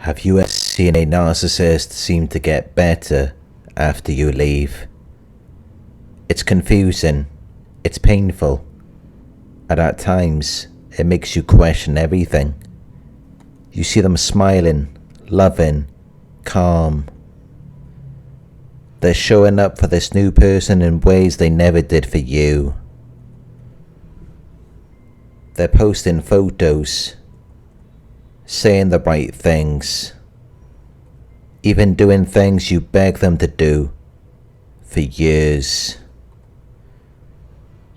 Have you ever seen a narcissist seem to get better after you leave? It's confusing, it's painful, and at times it makes you question everything. You see them smiling, loving, calm. They're showing up for this new person in ways they never did for you. They're posting photos, saying the right things, even doing things you beg them to do for years.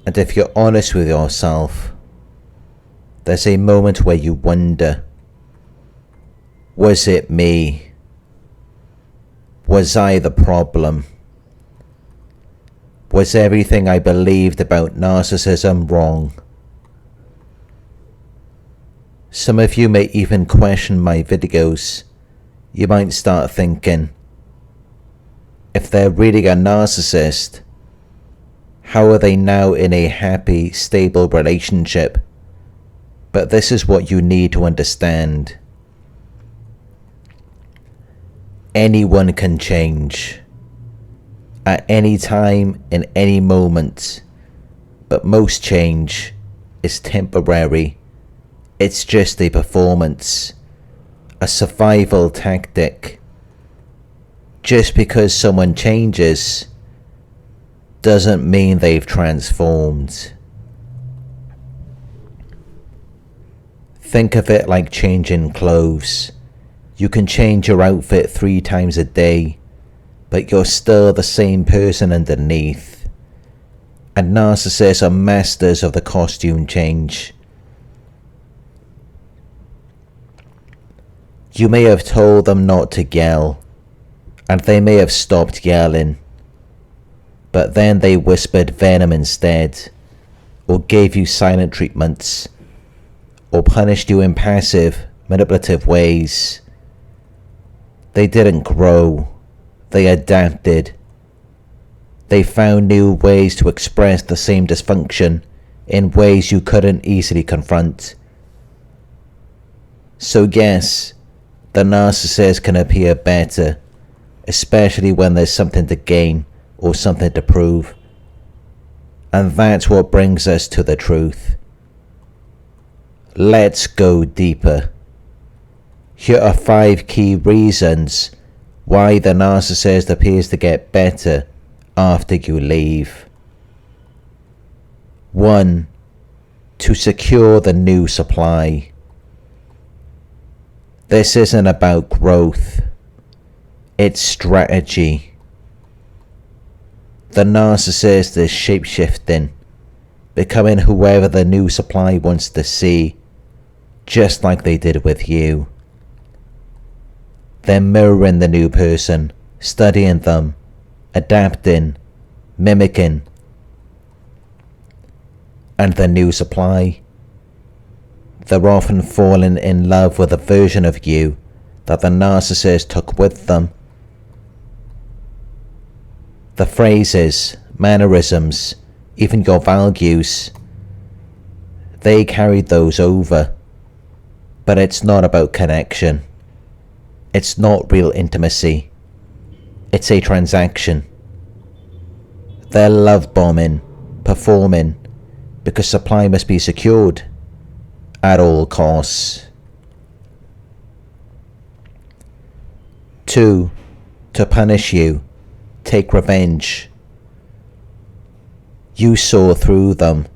And if you're honest with yourself, there's a moment where you wonder, was it me? Was I the problem? Was everything I believed about narcissism wrong? Some of you may even question my videos. You might start thinking, if they're really a narcissist, how are they now in a happy, stable relationship? But this is what you need to understand. Anyone can change at any time, in any moment, but most change is temporary. It's just a performance, a survival tactic. Just because someone changes doesn't mean they've transformed. Think of it like changing clothes. You can change your outfit 3 times a day, but you're still the same person underneath. And narcissists are masters of the costume change. You may have told them not to yell, and they may have stopped yelling, but then they whispered venom instead, or gave you silent treatments, or punished you in passive, manipulative ways. They didn't grow, they adapted. They found new ways to express the same dysfunction in ways you couldn't easily confront. So yes, the narcissist can appear better, especially when there's something to gain or something to prove. And that's what brings us to the truth. Let's go deeper. Here are 5 key reasons why the narcissist appears to get better after you leave. 1. To secure the new supply. This isn't about growth, it's strategy. The narcissist is shape-shifting, becoming whoever the new supply wants to see, just like they did with you. They're mirroring the new person, studying them, adapting, mimicking. And the new supply, they're often falling in love with a version of you that the narcissist took with them. The phrases, mannerisms, even your values, they carried those over. But it's not about connection. It's not real intimacy. It's a transaction. They're love bombing, performing, because supply must be secured at all costs. 2. To punish you, take revenge. You saw through them.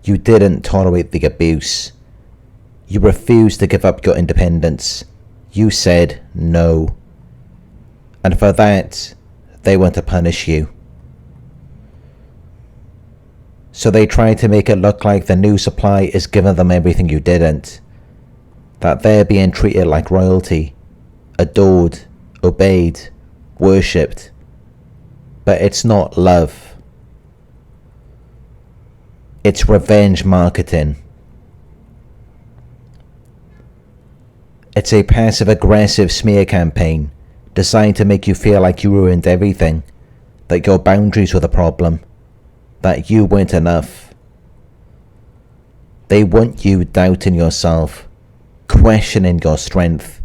You didn't tolerate the abuse. You refused to give up your independence. You said no. And for that, they want to punish you. So they try to make it look like the new supply is giving them everything you didn't. That they're being treated like royalty, adored, obeyed, worshipped. But it's not love. It's revenge marketing. It's a passive-aggressive smear campaign designed to make you feel like you ruined everything, that your boundaries were the problem, that you weren't enough. They want you doubting yourself, questioning your strength,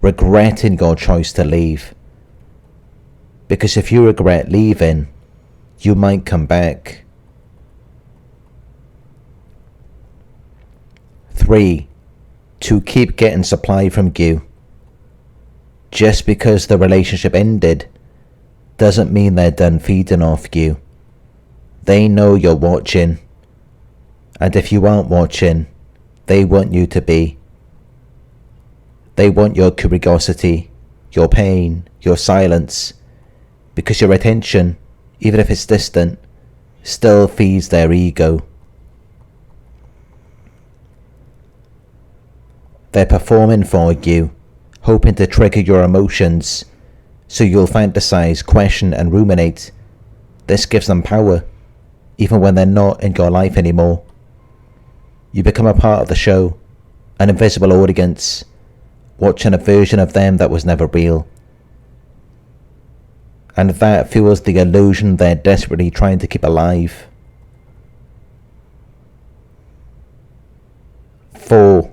regretting your choice to leave. Because if you regret leaving, you might come back. 3. To keep getting supply from you. Just because the relationship ended doesn't mean they're done feeding off you. They know you're watching, and if you aren't watching, they want you to be. They want your curiosity, your pain, your silence, because your attention, even if it's distant, still feeds their ego. They're performing for you, hoping to trigger your emotions, so you'll fantasize, question and ruminate. This gives them power, even when they're not in your life anymore. You become a part of the show, an invisible audience, watching a version of them that was never real. And that fuels the illusion they're desperately trying to keep alive. 4.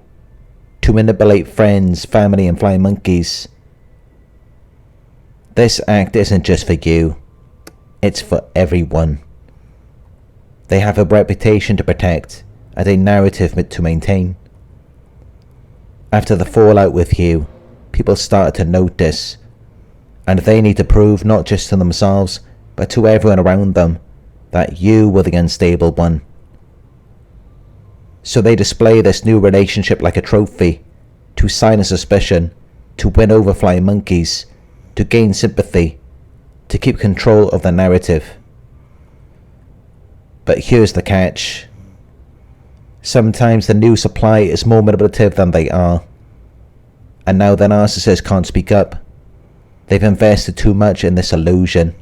To manipulate friends, family and flying monkeys. This act isn't just for you, it's for everyone. They have a reputation to protect and a narrative to maintain. After the fallout with you, people started to notice, and they need to prove not just to themselves, but to everyone around them, that you were the unstable one. So they display this new relationship like a trophy, to silence suspicion, to win over flying monkeys, to gain sympathy, to keep control of the narrative. But here's the catch. Sometimes the new supply is more manipulative than they are, and now the narcissist can't speak up. They've invested too much in this illusion.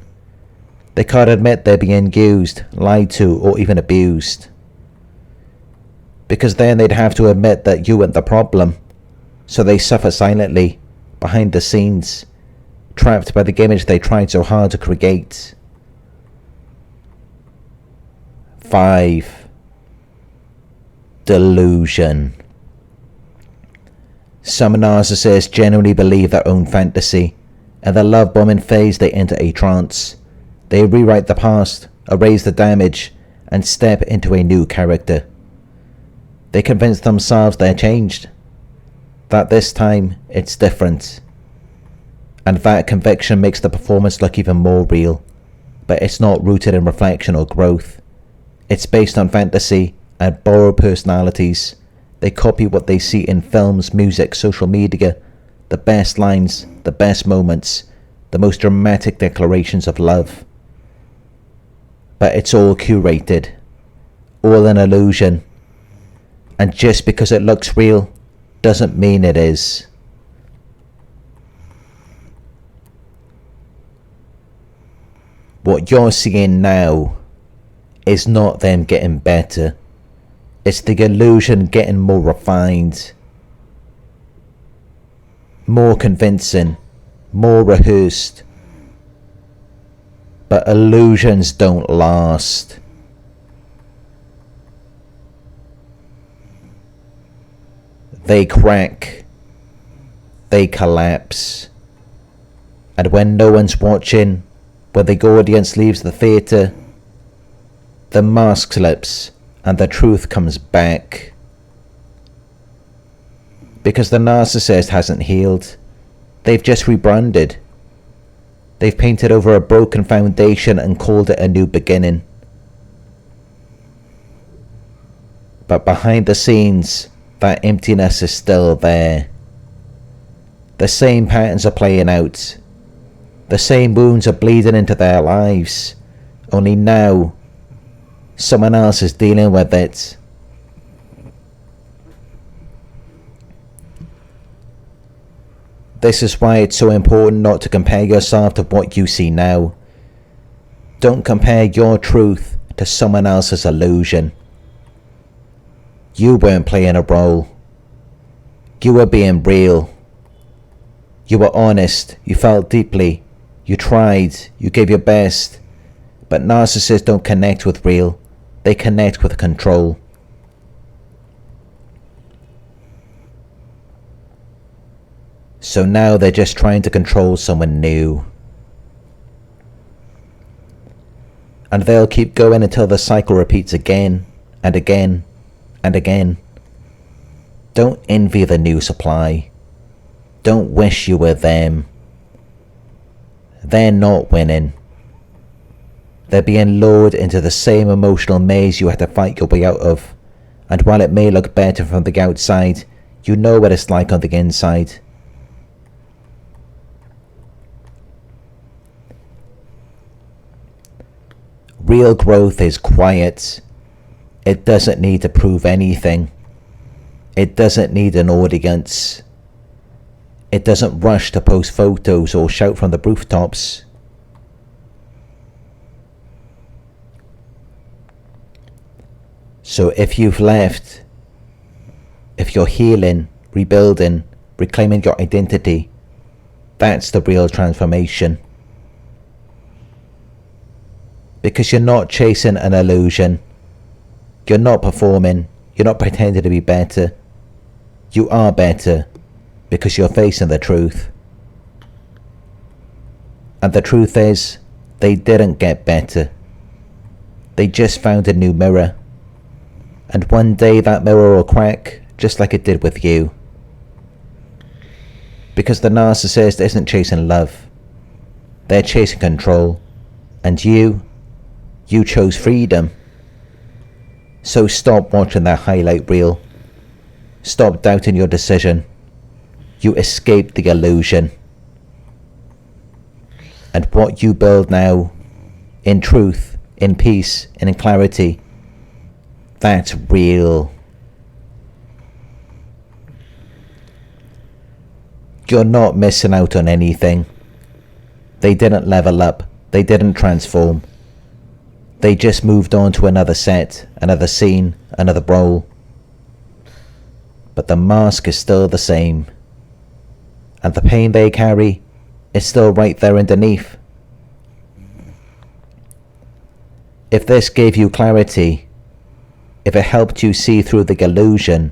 They can't admit they're being used, lied to, or even abused. Because then they'd have to admit that you weren't the problem, so they suffer silently, behind the scenes, trapped by the image they tried so hard to create. 5. Delusion. Some narcissists genuinely believe their own fantasy. In the love bombing phase, they enter a trance. They rewrite the past, erase the damage, and step into a new character. They convince themselves they're changed, that this time it's different. And that conviction makes the performance look even more real, but it's not rooted in reflection or growth. It's based on fantasy and borrowed personalities. They copy what they see in films, music, social media, the best lines, the best moments, the most dramatic declarations of love. But it's all curated, all an illusion, and just because it looks real doesn't mean it is. What you're seeing now is not them getting better. It's the illusion getting more refined, more convincing, more rehearsed. But illusions don't last. They crack. They collapse. And when no one's watching, when the audience leaves the theatre, the mask slips and the truth comes back. Because the narcissist hasn't healed. They've just rebranded. They've painted over a broken foundation and called it a new beginning. But behind the scenes, that emptiness is still there. The same patterns are playing out. The same wounds are bleeding into their lives. Only now, someone else is dealing with it. This is why it's so important not to compare yourself to what you see now. Don't compare your truth to someone else's illusion. You weren't playing a role. You were being real. You were honest. You felt deeply. You tried. You gave your best. But narcissists don't connect with real. They connect with control. So now they're just trying to control someone new. And they'll keep going until the cycle repeats again and again and again. Don't envy the new supply. Don't wish you were them. They're not winning. They're being lured into the same emotional maze you had to fight your way out of. And while it may look better from the outside, you know what it's like on the inside. Real growth is quiet. It doesn't need to prove anything. It doesn't need an audience. It doesn't rush to post photos or shout from the rooftops. So if you've left, if you're healing, rebuilding, reclaiming your identity, that's the real transformation. Because you're not chasing an illusion. You're not performing. You're not pretending to be better. You are better because you're facing the truth. And the truth is, they didn't get better. They just found a new mirror. And one day that mirror will crack, just like it did with you. Because the narcissist isn't chasing love. They're chasing control. And you chose freedom. So stop watching that highlight reel. Stop doubting your decision. You escaped the illusion. And what you build now, in truth, in peace, and in clarity, that's real. You're not missing out on anything. They didn't level up. They didn't transform. They just moved on to another set, another scene, another role. But the mask is still the same. And the pain they carry is still right there underneath. If this gave you clarity, if it helped you see through the illusion,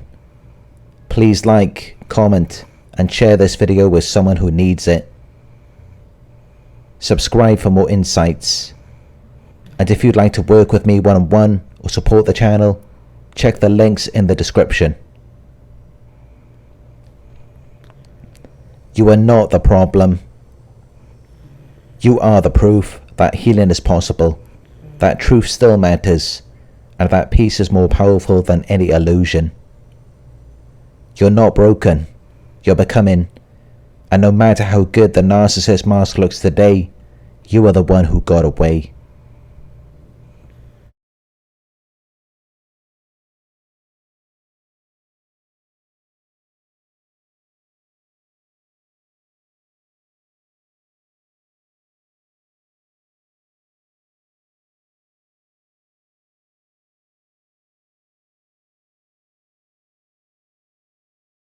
please like, comment, and share this video with someone who needs it. Subscribe for more insights. And if you'd like to work with me one-on-one or support the channel, check the links in the description. You are not the problem. You are the proof that healing is possible, that truth still matters, and that peace is more powerful than any illusion. You're not broken. You're becoming. And no matter how good the narcissist mask looks today, you are the one who got away.